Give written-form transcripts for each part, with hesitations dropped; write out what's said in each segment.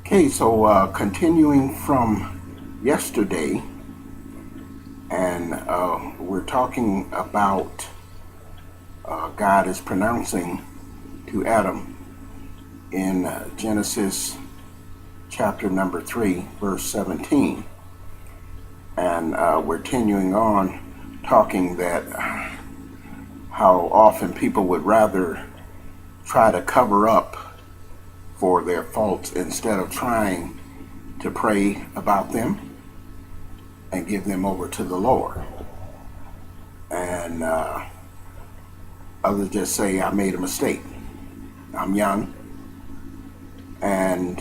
Okay, so continuing from yesterday, and we're talking about God is pronouncing to Adam in Genesis chapter number 3, verse 17. And we're continuing on talking that how often people would rather try to cover up for their faults instead of trying to pray about them and give them over to the Lord. And others just say, I made a mistake. I'm young and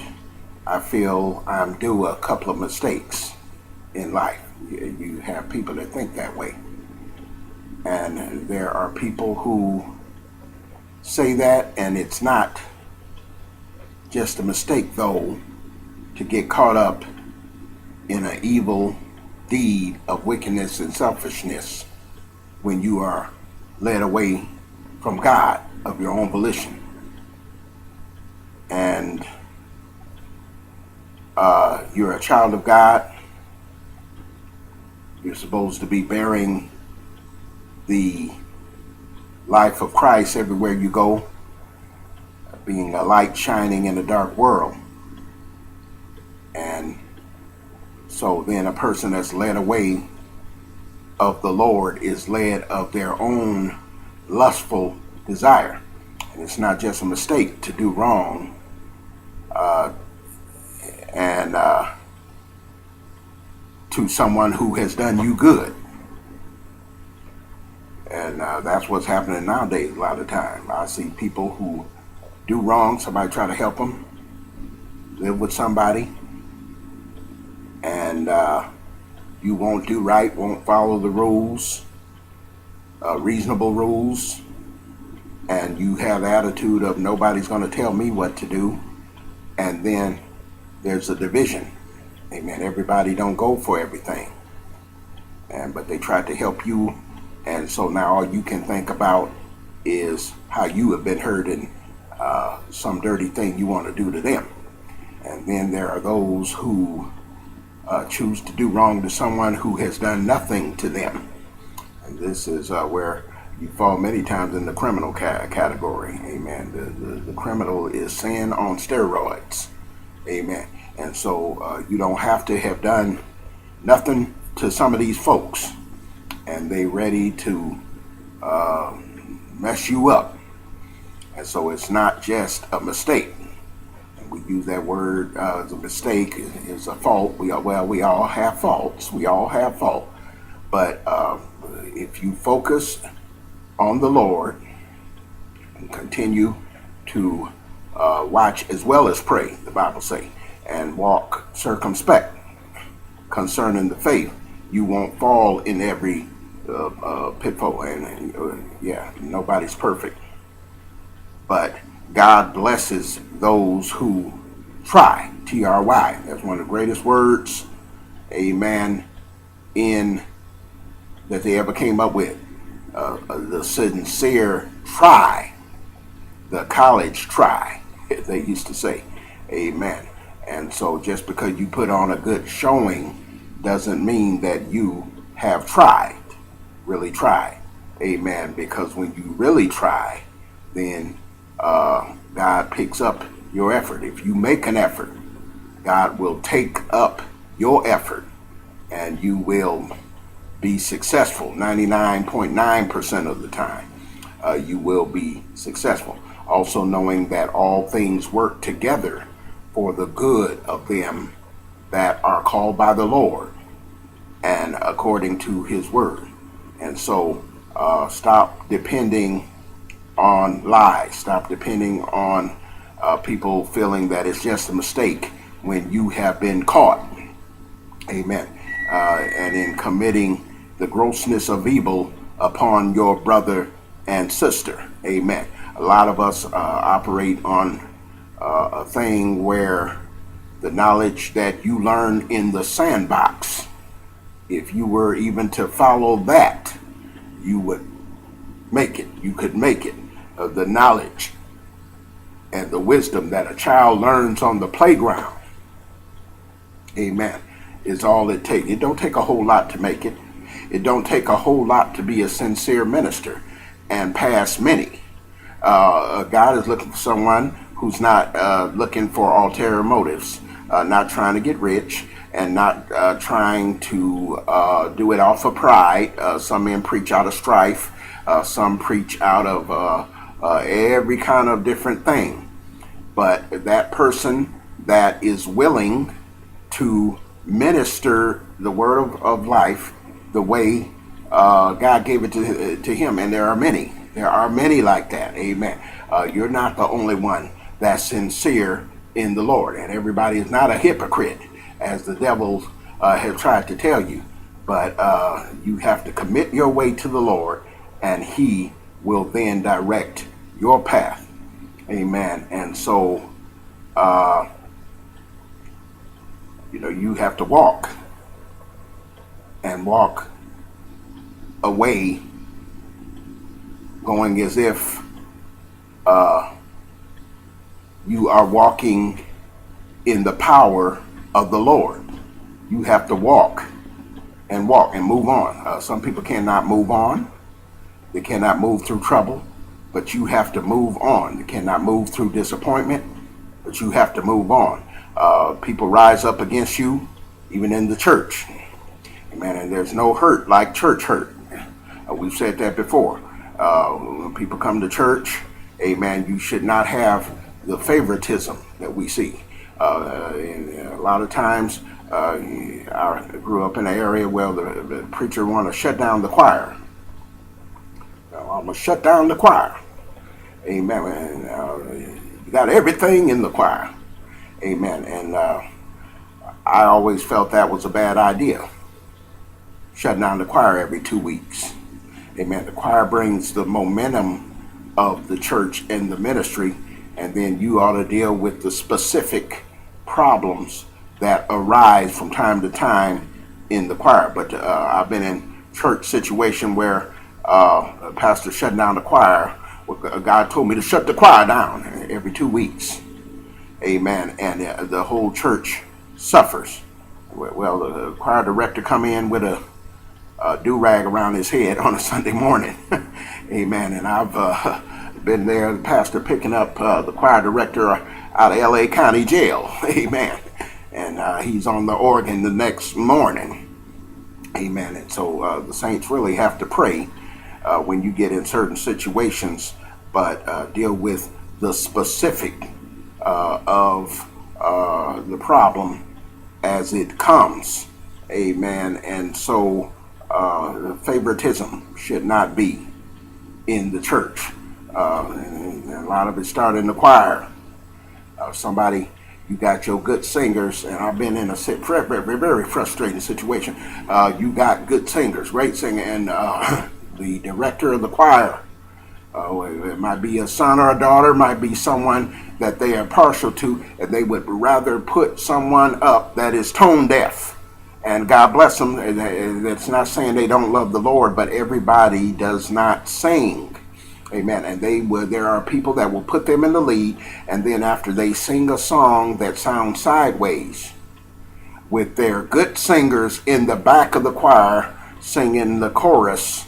I feel I'm due a couple of mistakes in life. You have people that think that way. And there are people who say that, and it's not just a mistake, though, to get caught up in an evil deed of wickedness and selfishness when you are led away from God of your own volition. And you're a child of God. You're supposed to be bearing the life of Christ everywhere you go, being a light shining in a dark world. And so then a person that's led away of the Lord is led of their own lustful desire. And it's not just a mistake to do wrong and to someone who has done you good. And that's what's happening nowadays a lot of time. I see people who do wrong, somebody try to help them, live with somebody, and you won't do right, won't follow the rules, reasonable rules, and you have the attitude of nobody's going to tell me what to do, and then there's a division. Amen. Everybody don't go for everything, but they try to help you, and so now all you can think about is how you have been hurt and some dirty thing you want to do to them. And then there are those who choose to do wrong to someone who has done nothing to them. And this is where you fall many times in the criminal category. Amen. The criminal is sin on steroids. Amen. And so you don't have to have done nothing to some of these folks, and they ready to mess you up. And so it's not just a mistake. And we use that word as a mistake, is a fault. We all have faults. We all have fault. But if you focus on the Lord and continue to watch as well as pray, the Bible says, and walk circumspect concerning the faith, you won't fall in every pitfall. And nobody's perfect. But God blesses those who try, T-R-Y. That's one of the greatest words, amen, that they ever came up with. The sincere try, the college try, they used to say, amen. And so just because you put on a good showing doesn't mean that you have tried, really tried, amen, because when you really try, then God picks up your effort. If you make an effort, God will take up your effort and you will be successful. 99.9% of the time, you will be successful. Also knowing that all things work together for the good of them that are called by the Lord and according to his word. And so stop depending on lies. Stop depending on people feeling that it's just a mistake when you have been caught. Amen. And in committing the grossness of evil upon your brother and sister. Amen. A lot of us operate on a thing where the knowledge that you learn in the sandbox, if you were even to follow that, you would make it. You could make it. The knowledge and the wisdom that a child learns on the playground Amen. Is all it takes. It don't take a whole lot to make it. It don't take a whole lot to be a sincere minister and pass many. God is looking for someone who's not looking for ulterior motives, not trying to get rich, and not trying to do it off of pride. Some men preach out of strife. Some preach out of every kind of different thing. But that person that is willing to minister the word of life the way God gave it to him, and there are many. There are many like that. Amen. You're not the only one that's sincere in the Lord, and everybody is not a hypocrite, as the devil has tried to tell you. But you have to commit your way to the Lord, and He will then direct your path. Amen. And so, you have to walk away going as if you are walking in the power of the Lord. You have to walk and move on. Some people cannot move on. They cannot move through trouble, but you have to move on. You cannot move through disappointment, but you have to move on. People rise up against you, even in the church. Amen. And there's no hurt like church hurt. We've said that before. When people come to church, amen, you should not have the favoritism that we see. And a lot of times, I grew up in an area where the preacher wanted to shut down the choir. I'm going to shut down the choir. Amen. And, you got everything in the choir. Amen. And I always felt that was a bad idea. Shutting down the choir every 2 weeks. Amen. The choir brings the momentum of the church and the ministry, and then you ought to deal with the specific problems that arise from time to time in the choir. But I've been in church situation where a pastor shut down the choir. God told me to shut the choir down every 2 weeks. Amen. And the whole church suffers. Well, the choir director come in with a do-rag around his head on a Sunday morning. Amen. And I've been there, the pastor picking up the choir director out of LA County Jail. Amen. And he's on the organ the next morning. Amen. And so the saints really have to pray when you get in certain situations, but deal with the specific of the problem as it comes. Amen. And so favoritism should not be in the church. And a lot of it started in the choir. You got your good singers, and I've been in a very, very frustrating situation. You got good singers, great singer, and the director of the choir, it might be a son or a daughter, might be someone that they are partial to, and they would rather put someone up that is tone deaf. And God bless them. It's not saying they don't love the Lord, but everybody does not sing. Amen. And there are people that will put them in the lead, and then after they sing a song that sounds sideways, with their good singers in the back of the choir singing the chorus,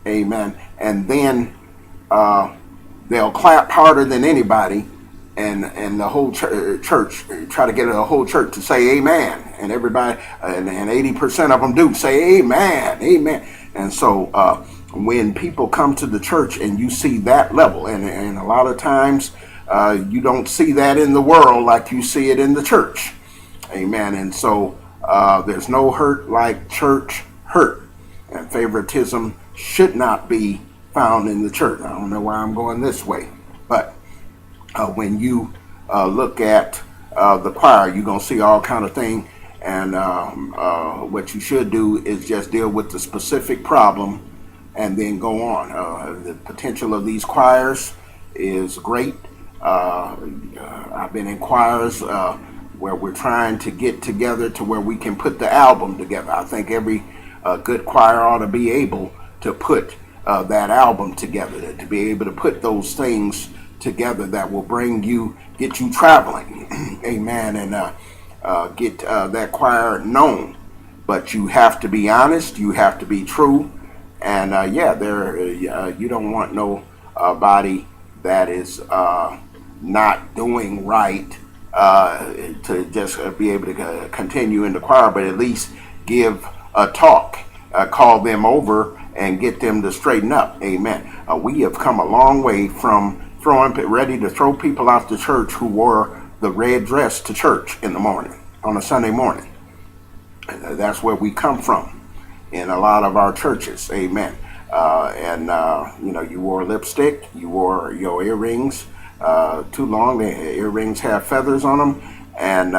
amen, and then they'll clap harder than anybody, and the whole church try to get the whole church to say amen, and everybody and 80% of them do say amen, amen. And so when people come to the church and you see that level, and a lot of times you don't see that in the world like you see it in the church, amen. And so there's no hurt like church hurt, and favoritism should not be found in the church. I don't know why I'm going this way, but when you look at the choir, you're going to see all kind of things, and what you should do is just deal with the specific problem and then go on. The potential of these choirs is great. I've been in choirs where we're trying to get together to where we can put the album together. I think every good choir ought to be able to put that album together, to be able to put those things together that will get you traveling. Amen. And get that choir known. But you have to be honest. You have to be true. And you don't want nobody that is not doing right to just be able to continue in the choir, but at least give a talk, call them over and get them to straighten up. Amen. We have come a long way from ready to throw people out the church who wore the red dress to church in the morning, on a Sunday morning. That's where we come from in a lot of our churches. Amen. You wore lipstick, you wore your earrings too long. The earrings have feathers on them, and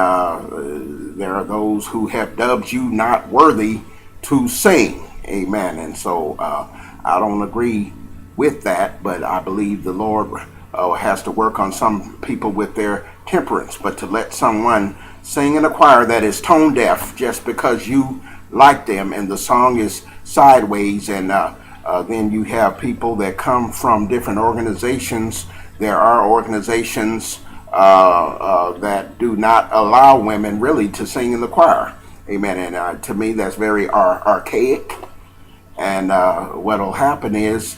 there are those who have dubbed you not worthy to sing. Amen. And so I don't agree with that, but I believe the Lord has to work on some people with their temperance. But to let someone sing in a choir that is tone deaf just because you like them and the song is sideways, and then you have people that come from different organizations. There are organizations that do not allow women really to sing in the choir. Amen. And to me, that's very archaic. And what'll happen is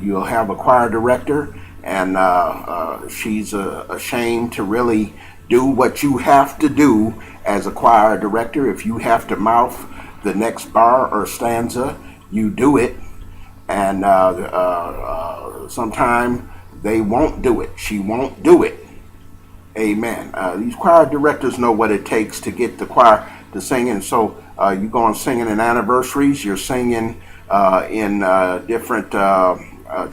you'll have a choir director, and she's ashamed to really do what you have to do as a choir director. If you have to mouth the next bar or stanza, you do it. And sometimes they won't do it. She won't do it. Amen. These choir directors know what it takes to get the choir to sing. And so you go on singing in anniversaries, you're singing in different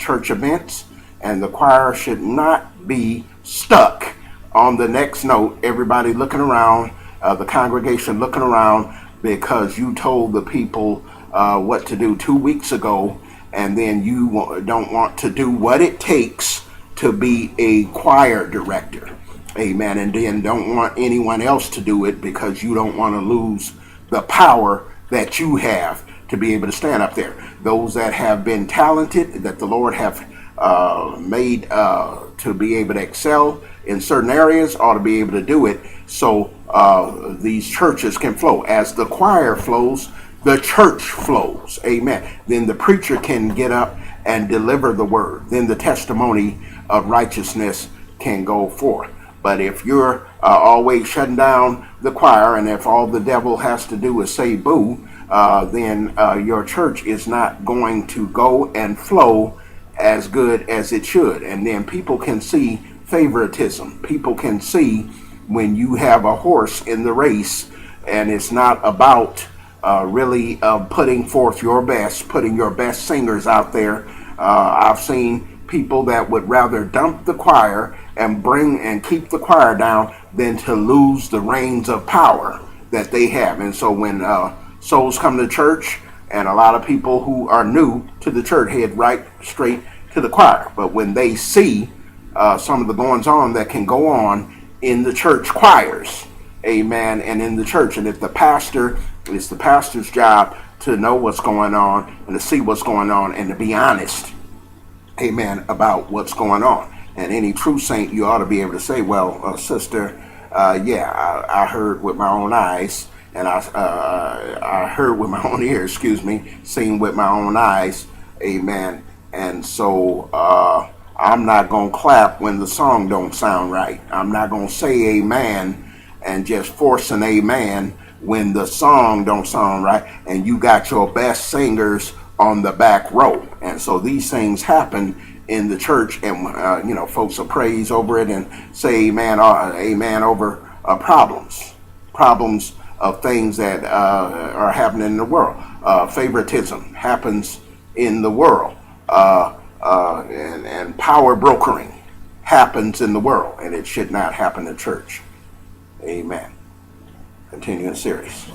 church events, and the choir should not be stuck on the next note, everybody looking around, the congregation looking around because you told the people what to do 2 weeks ago, and then you don't want to do what it takes to be a choir director. Amen. And then don't want anyone else to do it because you don't want to lose the power that you have to be able to stand up there. Those that have been talented, that the Lord have made to be able to excel in certain areas, ought to be able to do it, so these churches can flow. As the choir flows, the church flows. Amen. Then the preacher can get up and deliver the word. Then the testimony of righteousness can go forth. But if you're always shutting down the choir, and if all the devil has to do is say boo, then your church is not going to go and flow as good as it should. And then people can see favoritism. People can see when you have a horse in the race, and it's not about really putting forth your best, putting your best singers out there. I've seen people that would rather dump the choir and bring and keep the choir down than to lose the reins of power that they have. And so when souls come to church, and a lot of people who are new to the church head right straight to the choir. But when they see some of the goings on that can go on in the church choirs, amen, and in the church, and if the pastor, it's the pastor's job to know what's going on and to see what's going on and to be honest, amen, about what's going on. And any true saint, you ought to be able to say, well, sister, I heard with my own eyes, and I heard with my own ears, seen with my own eyes, amen. And so I'm not going to clap when the song don't sound right. I'm not going to say amen and just force an amen when the song don't sound right and you got your best singers on the back row. And so these things happen in the church, and folks will praise over it and say amen over problems of things that are happening in the world. Favoritism happens in the world, and power brokering happens in the world, and it should not happen in church. Amen. Continuing series.